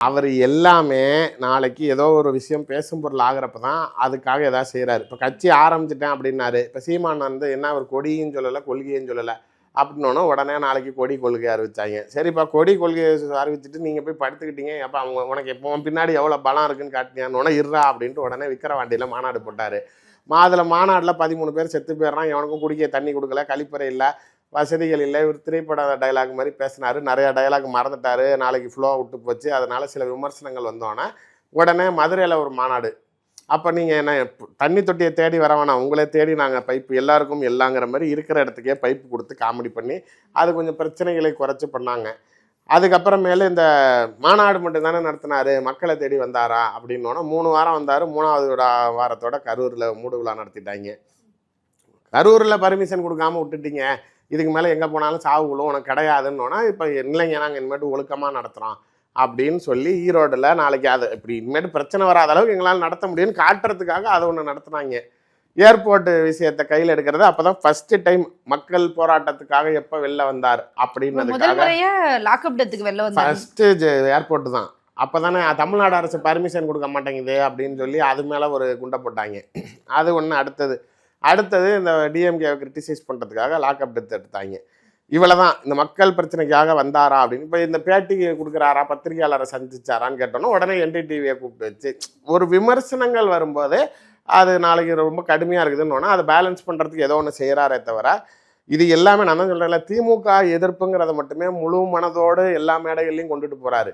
அவர் எல்லாமே நாளைக்கு ஏதோ ஒரு விஷயம் பேசும் பொருள் ஆகிறப்ப தான் அதுக்காக ஏதாவது செய்கிறாரு. இப்போ கட்சி ஆரம்பிச்சிட்டேன் அப்படின்னாரு. இப்போ சீமான் என்ன அவர் கொடியும் சொல்லலை கொள்கையும் சொல்லலை அப்படின்னோன்னா உடனே நாளைக்கு கொடி கொள்கை அறிவிச்சாங்க. சரிப்பா கொடி கொள்கையை அறிவிச்சிட்டு நீங்கள் போய் படுத்துக்கிட்டீங்க. அப்போ அவங்க உனக்கு எப்போ பின்னாடி எவ்வளோ பலம் இருக்குன்னு காட்டினான்னு இருறா அப்படின்ட்டு உடனே விக்கிரவாண்டியில் மாநாடு போட்டார். அதில் மாநாட்டில் 13 பேர் செத்து போயிடுறான். எவனுக்கும் குடிக்க தண்ணி கொடுக்கல, கழிப்பறை இல்லை, வசதிகள் இல்லை. இவர் திரைப்பட டைலாக் மாதிரி பேசினார். நிறையா டைலாக் மறந்துட்டார். நாளைக்கு ஃப்ளோ விட்டு போச்சு. அதனால் சில விமர்சனங்கள் வந்தோன்னே உடனே மதுரையில் ஒரு மாநாடு. அப்போ நீங்கள் என்ன தண்ணி தொட்டியை தேடி வர வேணாம், உங்களே தேடி நாங்கள் பைப்பு எல்லாருக்கும் எல்லாங்கிற மாதிரி இருக்கிற இடத்துக்கே பைப்பு கொடுத்து காமெடி பண்ணி அது கொஞ்சம் பிரச்சனைகளை குறைச்சி பண்ணாங்க. அதுக்கப்புறமேலே இந்த மாநாடு மட்டும்தானே நடத்தினார், மக்களை தேடி வந்தாரா அப்படின்னோன்னா 3 வாரம் வந்தார். 3வது வாரத்தோட கரூரில் மூடு விழா நடத்திட்டாங்க. கரூரில் பர்மிஷன் கொடுக்காமல் விட்டுட்டீங்க, இதுக்கு மேலே எங்கே போனாலும் சாவு விழும் உனக்கு கிடையாதுன்னொன்னா இப்போ இல்லைங்க நாங்கள் இனிமேட்டு ஒழுக்கமாக நடத்துகிறோம் அப்படின்னு சொல்லி ஈரோடில் நாளைக்கு அது இப்படி இனிமேட்டு பிரச்சனை வராத அளவுக்கு எங்களால் நடத்த முடியும்னு காட்டுறதுக்காக அதை ஒன்று நடத்துனாங்க. ஏர்போர்ட் விஷயத்தை கையில் எடுக்கிறது அப்போ தான் ஃபர்ஸ்ட் டைம் மக்கள் போராட்டத்துக்காக எப்போ வெளில வந்தார் அப்படின்றதுக்காக ஃபர்ஸ்ட்டு ஏர்போர்ட்டு தான். அப்போ தானே தமிழ்நாடு அரசு பர்மிஷன் கொடுக்க மாட்டேங்குது அப்படின்னு சொல்லி அது மேலே ஒரு குண்டை போட்டாங்க. அது ஒன்று. அடுத்தது இந்த டிஎம்கேவை கிரிட்டிசைஸ் பண்ணுறதுக்காக லாக்அப் டெத் எடுத்தாங்க. இவ்வளோ தான். இந்த மக்கள் பிரச்சனைக்காக வந்தாரா அப்படின்னு இப்போ இந்த பேட்டிக்கு கொடுக்குறாரா, பத்திரிகையாளரை சந்திச்சாரான்னு கேட்டோன்னா உடனே என்டிடிவியை கூப்பிட்டு வச்சு ஒரு விமர்சனங்கள் வரும்போது அது நாளைக்கு ரொம்ப கடுமையாக இருக்குதுன்னு அதை பேலன்ஸ் பண்ணுறதுக்கு ஏதோ ஒன்று செய்கிறாரே தவிர இது எல்லாமே நான் தான் சொல்கிறேன்ல, திமுக எதிர்ப்புங்கிறத மட்டுமே முழு மனதோடு எல்லா மேடைகள்லையும் கொண்டுட்டு போகிறாரு.